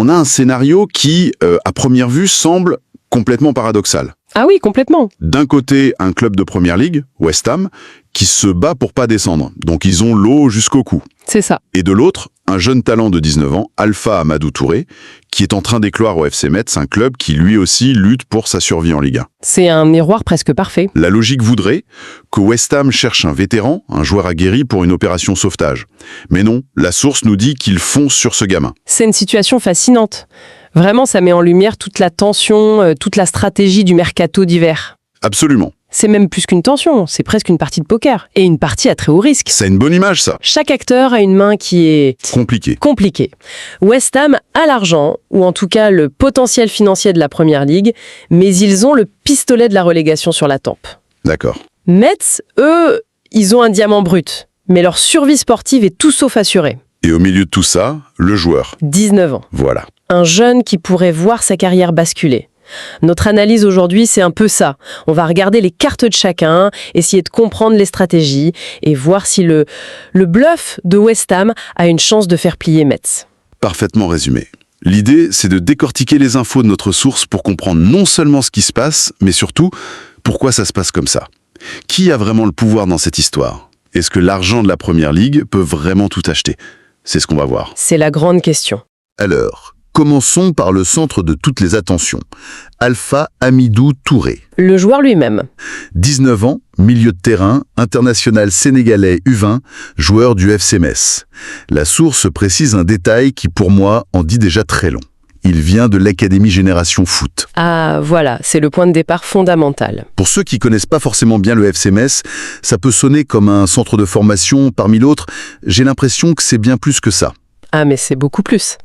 On a un scénario qui, à première vue, semble complètement paradoxal. Ah oui, complètement. D'un côté, un club de première ligue, West Ham, qui se bat pour pas descendre. Donc ils ont l'eau jusqu'au cou. C'est ça. Et de l'autre, un jeune talent de 19 ans, Alpha Amadou Touré, qui est en train d'éclore au FC Metz, un club qui lui aussi lutte pour sa survie en Ligue 1. C'est un miroir presque parfait. La logique voudrait que West Ham cherche un vétéran, un joueur aguerri pour une opération sauvetage. Mais non, la source nous dit qu'il fonce sur ce gamin. C'est une situation fascinante. Vraiment, ça met en lumière toute la tension, toute la stratégie du mercato d'hiver. Absolument. C'est même plus qu'une tension, c'est presque une partie de poker. Et une partie à très haut risque. C'est une bonne image, ça. Chaque acteur a une main qui est... Compliquée. West Ham a l'argent, ou en tout cas le potentiel financier de la Première Ligue, mais ils ont le pistolet de la relégation sur la tempe. D'accord. Metz, eux, ils ont un diamant brut, mais leur survie sportive est tout sauf assurée. Et au milieu de tout ça, le joueur. 19 ans. Voilà. Un jeune qui pourrait voir sa carrière basculer. Notre analyse aujourd'hui, c'est un peu ça. On va regarder les cartes de chacun, essayer de comprendre les stratégies et voir si le bluff de West Ham a une chance de faire plier Metz. Parfaitement résumé. L'idée, c'est de décortiquer les infos de notre source pour comprendre non seulement ce qui se passe, mais surtout pourquoi ça se passe comme ça. Qui a vraiment le pouvoir dans cette histoire? Est-ce que l'argent de la Première Ligue peut vraiment tout acheter? C'est ce qu'on va voir. C'est la grande question. Alors, commençons par le centre de toutes les attentions. Alpha Amadou Touré. Le joueur lui-même. 19 ans, milieu de terrain, international sénégalais U20, joueur du FC Metz. La source précise un détail qui, pour moi, en dit déjà très long. Il vient de l'Académie Génération Foot. Ah, voilà, c'est le point de départ fondamental. Pour ceux qui connaissent pas forcément bien le FC Metz, ça peut sonner comme un centre de formation parmi l'autre. J'ai l'impression que c'est bien plus que ça. Ah, mais c'est beaucoup plus.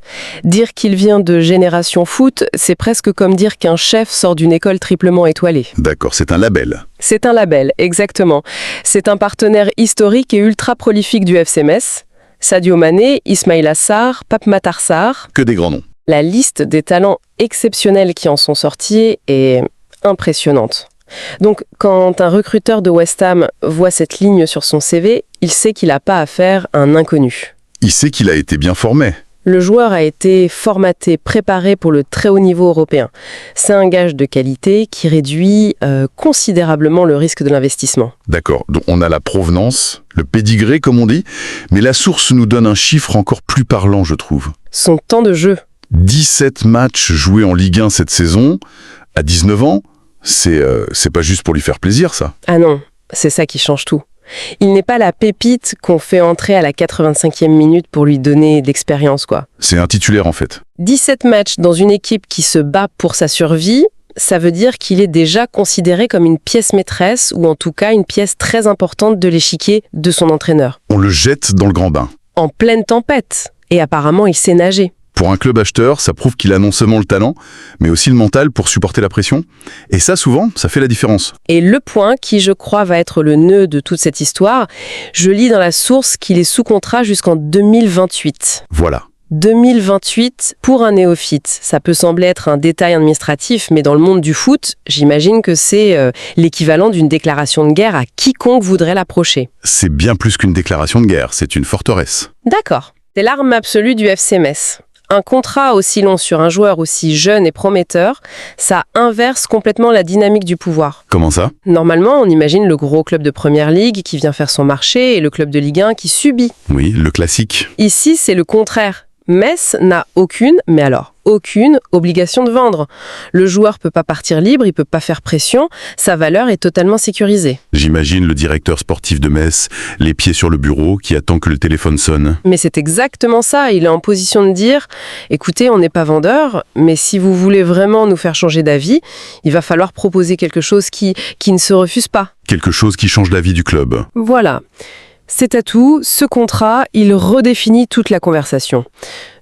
Dire qu'il vient de Génération Foot, c'est presque comme dire qu'un chef sort d'une école triplement étoilée. D'accord, c'est un label. C'est un label, exactement. C'est un partenaire historique et ultra prolifique du FC Metz. Sadio Mané, Ismaïla Sarr, Pape Matar Sarr. Que des grands noms. La liste des talents exceptionnels qui en sont sortis est impressionnante. Donc, quand un recruteur de West Ham voit cette ligne sur son CV, il sait qu'il n'a pas affaire à un inconnu. Il sait qu'il a été bien formé. Le joueur a été formaté, préparé pour le très haut niveau européen. C'est un gage de qualité qui réduit considérablement le risque de l'investissement. D'accord, donc on a la provenance, le pédigré comme on dit, mais la source nous donne un chiffre encore plus parlant, je trouve. Son temps de jeu. 17 matchs joués en Ligue 1 cette saison, à 19 ans, c'est pas juste pour lui faire plaisir, ça. Ah non, c'est ça qui change tout. Il n'est pas la pépite qu'on fait entrer à la 85e minute pour lui donner d'expérience, quoi. C'est un titulaire, en fait. 17 matchs dans une équipe qui se bat pour sa survie, ça veut dire qu'il est déjà considéré comme une pièce maîtresse, ou en tout cas une pièce très importante de l'échiquier de son entraîneur. On le jette dans le grand bain. En pleine tempête. Et apparemment, il sait nager. Pour un club acheteur, ça prouve qu'il a non seulement le talent, mais aussi le mental pour supporter la pression. Et ça, souvent, ça fait la différence. Et le point qui, je crois, va être le nœud de toute cette histoire, je lis dans la source qu'il est sous contrat jusqu'en 2028. Voilà. 2028 pour un néophyte. Ça peut sembler être un détail administratif, mais dans le monde du foot, j'imagine que c'est l'équivalent d'une déclaration de guerre à quiconque voudrait l'approcher. C'est bien plus qu'une déclaration de guerre, c'est une forteresse. D'accord. C'est l'arme absolue du FC Metz. Un contrat aussi long sur un joueur aussi jeune et prometteur, ça inverse complètement la dynamique du pouvoir. Comment ça? Normalement, on imagine le gros club de Première Ligue qui vient faire son marché et le club de Ligue 1 qui subit. Oui, le classique. Ici, c'est le contraire. Metz n'a aucune obligation de vendre. Le joueur peut pas partir libre, il peut pas faire pression, sa valeur est totalement sécurisée. J'imagine le directeur sportif de Metz, les pieds sur le bureau, qui attend que le téléphone sonne. Mais c'est exactement ça, il est en position de dire « Écoutez, on n'est pas vendeur, mais si vous voulez vraiment nous faire changer d'avis, il va falloir proposer quelque chose qui ne se refuse pas. » Quelque chose qui change la vie du club. Voilà. C'est à tout, ce contrat, il redéfinit toute la conversation.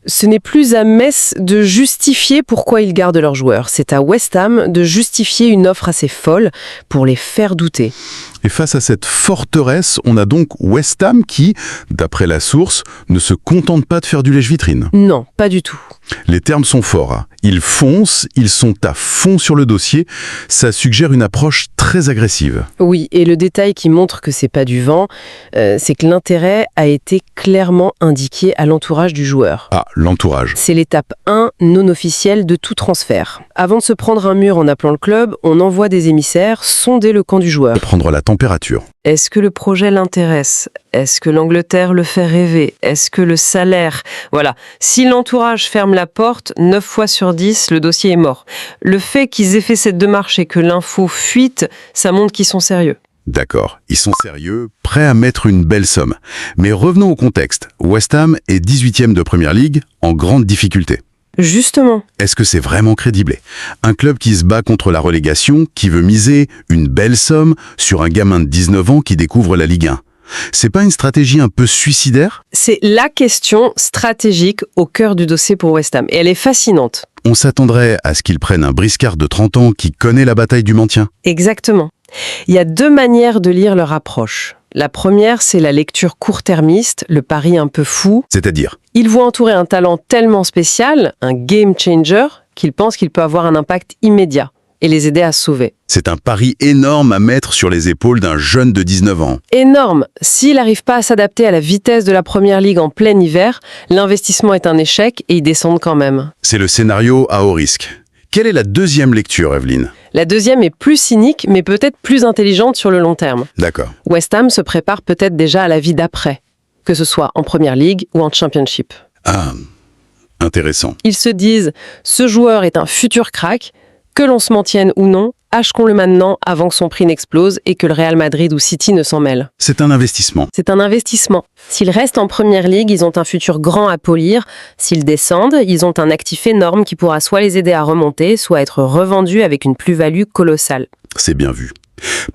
Ce n'est plus à Metz de justifier pourquoi ils gardent leurs joueurs, c'est à West Ham de justifier une offre assez folle pour les faire douter. Et face à cette forteresse, on a donc West Ham qui, d'après la source, ne se contente pas de faire du lèche-vitrine. Non, pas du tout. Les termes sont forts, hein. Ils foncent, ils sont à fond sur le dossier. Ça suggère une approche très agressive. Oui, et le détail qui montre que c'est pas du vent, c'est que l'intérêt a été clairement indiqué à l'entourage du joueur. Ah, l'entourage. C'est l'étape 1 non officielle de tout transfert. Avant de se prendre un mur en appelant le club, on envoie des émissaires sonder le camp du joueur. Prendre la température. Est-ce que le projet l'intéresse? Est-ce que l'Angleterre le fait rêver? Est-ce que le salaire? Voilà. Si l'entourage ferme la porte, 9 fois sur 10, le dossier est mort. Le fait qu'ils aient fait cette démarche et que l'info fuite, ça montre qu'ils sont sérieux. D'accord, ils sont sérieux, prêts à mettre une belle somme. Mais revenons au contexte. West Ham est 18e de Premier League, en grande difficulté. Justement. Est-ce que c'est vraiment crédible? Un club qui se bat contre la relégation, qui veut miser une belle somme sur un gamin de 19 ans qui découvre la Ligue 1. C'est pas une stratégie un peu suicidaire? C'est la question stratégique au cœur du dossier pour West Ham. Et elle est fascinante. On s'attendrait à ce qu'ils prennent un briscard de 30 ans qui connaît la bataille du maintien. Exactement. Il y a 2 manières de lire leur approche. La première, c'est la lecture court-termiste, le pari un peu fou. C'est-à-dire? Ils voient entourer un talent tellement spécial, un game changer, qu'ils pensent qu'il peut avoir un impact immédiat et les aider à se sauver. C'est un pari énorme à mettre sur les épaules d'un jeune de 19 ans. Énorme. S'il n'arrive pas à s'adapter à la vitesse de la Première Ligue en plein hiver, l'investissement est un échec et ils descendent quand même. C'est le scénario à haut risque. Quelle est la deuxième lecture, Evelyne? La deuxième est plus cynique, mais peut-être plus intelligente sur le long terme. D'accord. West Ham se prépare peut-être déjà à la vie d'après, que ce soit en Première Ligue ou en Championship. Ah, intéressant. Ils se disent, ce joueur est un futur crack, que l'on se maintienne ou non, achetons-le maintenant avant que son prix n'explose et que le Real Madrid ou City ne s'en mêlent. C'est un investissement. C'est un investissement. S'ils restent en Première Ligue, ils ont un futur grand à polir. S'ils descendent, ils ont un actif énorme qui pourra soit les aider à remonter, soit être revendu avec une plus-value colossale. C'est bien vu.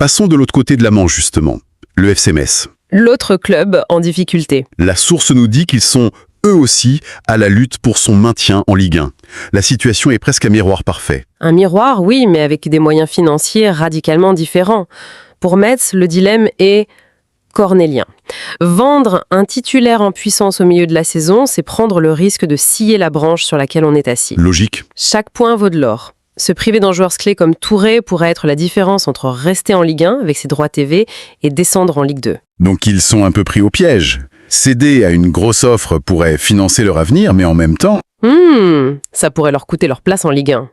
Passons de l'autre côté de la Manche, justement. Le FC Metz. L'autre club en difficulté. La source nous dit qu'ils sont, eux aussi, à la lutte pour son maintien en Ligue 1. La situation est presque un miroir parfait. Un miroir, oui, mais avec des moyens financiers radicalement différents. Pour Metz, le dilemme est cornélien. Vendre un titulaire en puissance au milieu de la saison, c'est prendre le risque de scier la branche sur laquelle on est assis. Logique. Chaque point vaut de l'or. Se priver d'un joueur clé comme Touré pourrait être la différence entre rester en Ligue 1 avec ses droits TV et descendre en Ligue 2. Donc ils sont un peu pris au piège. Céder à une grosse offre pourrait financer leur avenir, mais en même temps... Ça pourrait leur coûter leur place en Ligue 1.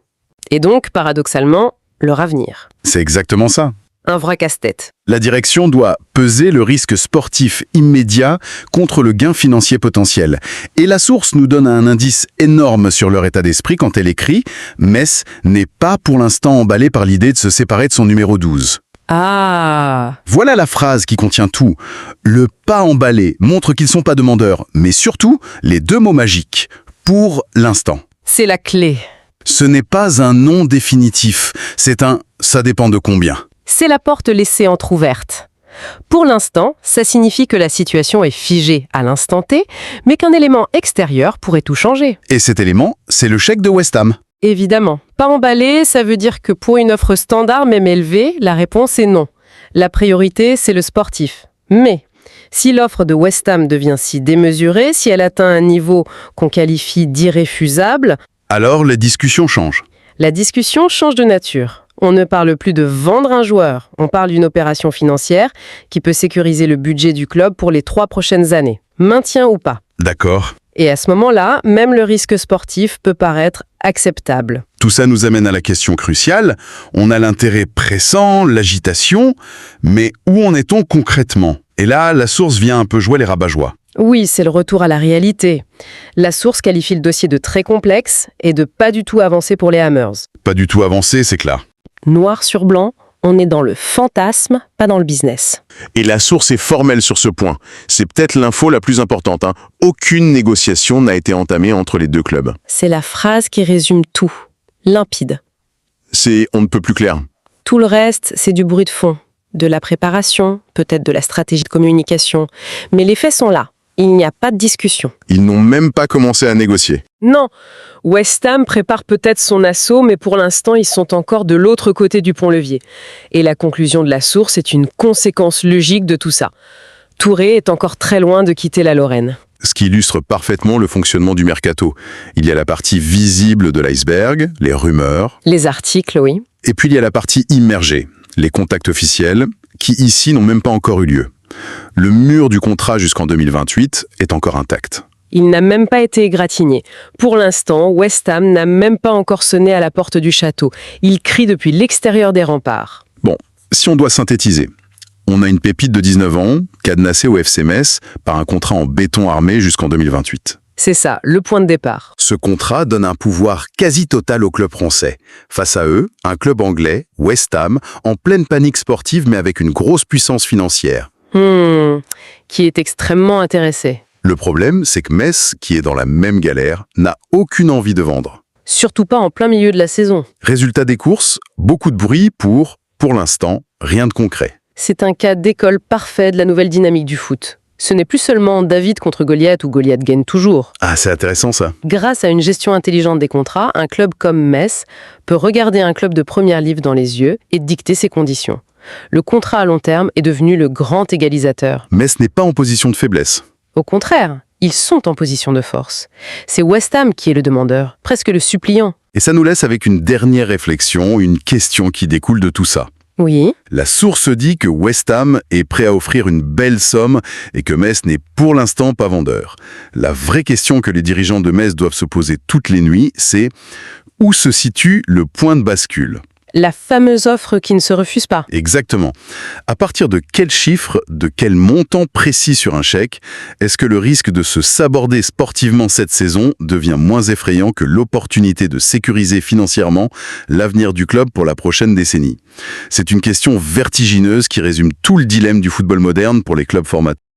Et donc, paradoxalement, leur avenir. C'est exactement ça. Un vrai casse-tête. La direction doit peser le risque sportif immédiat contre le gain financier potentiel. Et la source nous donne un indice énorme sur leur état d'esprit quand elle écrit « Metz n'est pas pour l'instant emballé par l'idée de se séparer de son numéro 12 ». Ah! Voilà la phrase qui contient tout. Le pas emballé montre qu'ils sont pas demandeurs, mais surtout les 2 mots magiques. Pour l'instant. C'est la clé. Ce n'est pas un non définitif, c'est un « ça dépend de combien ». C'est la porte laissée entr'ouverte. Pour l'instant, ça signifie que la situation est figée à l'instant T, mais qu'un élément extérieur pourrait tout changer. Et cet élément, c'est le chèque de West Ham. Évidemment. Pas emballé, ça veut dire que pour une offre standard même élevée, la réponse est non. La priorité, c'est le sportif. Mais si l'offre de West Ham devient si démesurée, si elle atteint un niveau qu'on qualifie d'irréfusable, alors les discussions changent. La discussion change de nature. On ne parle plus de vendre un joueur, on parle d'une opération financière qui peut sécuriser le budget du club pour les 3 prochaines années. Maintien ou pas. D'accord. Et à ce moment-là, même le risque sportif peut paraître acceptable. Tout ça nous amène à la question cruciale. On a l'intérêt pressant, l'agitation, mais où en est-on concrètement? Et là, la source vient un peu jouer les rabat-joie. Oui, c'est le retour à la réalité. La source qualifie le dossier de très complexe et de pas du tout avancé pour les Hammers. Pas du tout avancé, c'est clair. Noir sur blanc, on est dans le fantasme, pas dans le business. Et la source est formelle sur ce point. C'est peut-être l'info la plus importante. Aucune négociation n'a été entamée entre les 2 clubs. C'est la phrase qui résume tout. Limpide. C'est on ne peut plus clair. Tout le reste, c'est du bruit de fond. De la préparation, peut-être de la stratégie de communication. Mais les faits sont là. Il n'y a pas de discussion. Ils n'ont même pas commencé à négocier. Non, West Ham prépare peut-être son assaut, mais pour l'instant, ils sont encore de l'autre côté du pont-levis. Et la conclusion de la source est une conséquence logique de tout ça. Touré est encore très loin de quitter la Lorraine. Ce qui illustre parfaitement le fonctionnement du mercato. Il y a la partie visible de l'iceberg, les rumeurs, Les articles, oui. et puis il y a la partie immergée, les contacts officiels, qui ici n'ont même pas encore eu lieu. Le mur du contrat jusqu'en 2028 est encore intact. Il n'a même pas été égratigné. Pour l'instant, West Ham n'a même pas encore sonné à la porte du château. Il crie depuis l'extérieur des remparts. Bon, si on doit synthétiser, on a une pépite de 19 ans, cadenassée au FC Metz par un contrat en béton armé jusqu'en 2028. C'est ça, le point de départ. Ce contrat donne un pouvoir quasi total au club français. Face à eux, un club anglais, West Ham, en pleine panique sportive mais avec une grosse puissance financière. Qui est extrêmement intéressé. Le problème, c'est que Metz, qui est dans la même galère, n'a aucune envie de vendre. Surtout pas en plein milieu de la saison. Résultat des courses, beaucoup de bruit pour l'instant, rien de concret. C'est un cas d'école parfait de la nouvelle dynamique du foot. Ce n'est plus seulement David contre Goliath ou Goliath gagne toujours. Ah, c'est intéressant ça. Grâce à une gestion intelligente des contrats, un club comme Metz peut regarder un club de première ligue dans les yeux et dicter ses conditions. Le contrat à long terme est devenu le grand égalisateur. Metz n'est pas en position de faiblesse. Au contraire, ils sont en position de force. C'est West Ham qui est le demandeur, presque le suppliant. Et ça nous laisse avec une dernière réflexion, une question qui découle de tout ça. Oui, La source dit que West Ham est prêt à offrir une belle somme et que Metz n'est pour l'instant pas vendeur. La vraie question que les dirigeants de Metz doivent se poser toutes les nuits, c'est où se situe le point de bascule ? la fameuse offre qui ne se refuse pas. Exactement. À partir de quel chiffre, de quel montant précis sur un chèque, est-ce que le risque de se saborder sportivement cette saison devient moins effrayant que l'opportunité de sécuriser financièrement l'avenir du club pour la prochaine décennie ? C'est une question vertigineuse qui résume tout le dilemme du football moderne pour les clubs formateurs.